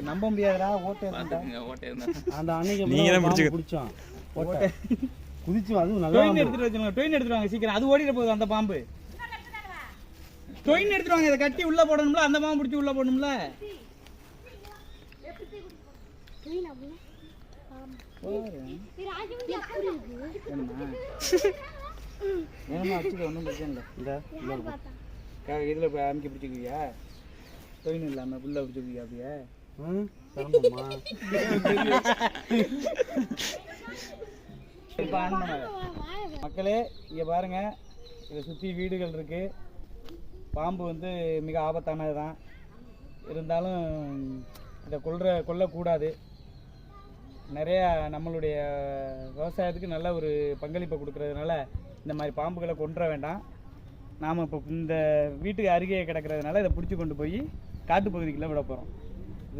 நம்ப முடியாதுடா. ஓட்டை அந்த அன்னைக்கு பிடிச்சோம். ஓட்டை குதிச்சு அதுவும் நல்லா எடுத்துட்டு வச்சுங்க. டொயின் எடுத்துட்டு வாங்க சீக்கிரம். அது ஓடிட போகுது அந்த பாம்பு. டொயின் எடுத்துட்டு வாங்க. இதை கட்டி உள்ள போடணும்ல. அந்த பாம்பு பிடிச்சி உள்ள போடணும்ல. வேணுமா வச்சுக்க, ஒன்றும் பிரச்சனை இல்லை. இந்த இதில் அமைக்க பிடிச்சிக்குவியா? டொயின் இல்லாமல் புள்ள பிடிச்சிக்குவியா? அப்படியே மக்களே இங்கே பாருங்க, இதை சுற்றி வீடுகள் இருக்கு. பாம்பு வந்து மிக ஆபத்தானது தான். இருந்தாலும் இதை கொல்லக்கூடாது. நிறையா நம்மளுடைய விவசாயத்துக்கு நல்ல ஒரு பங்களிப்பை கொடுக்கறதுனால இந்த மாதிரி பாம்புகளை கொன்ற வேண்டாம். நாம் இப்போ இந்த வீட்டுக்கு அருகே கிடக்கிறதுனால இதை பிடிச்சி கொண்டு போய் காட்டுப்பகுதிக்குள்ளே விட போகிறோம்.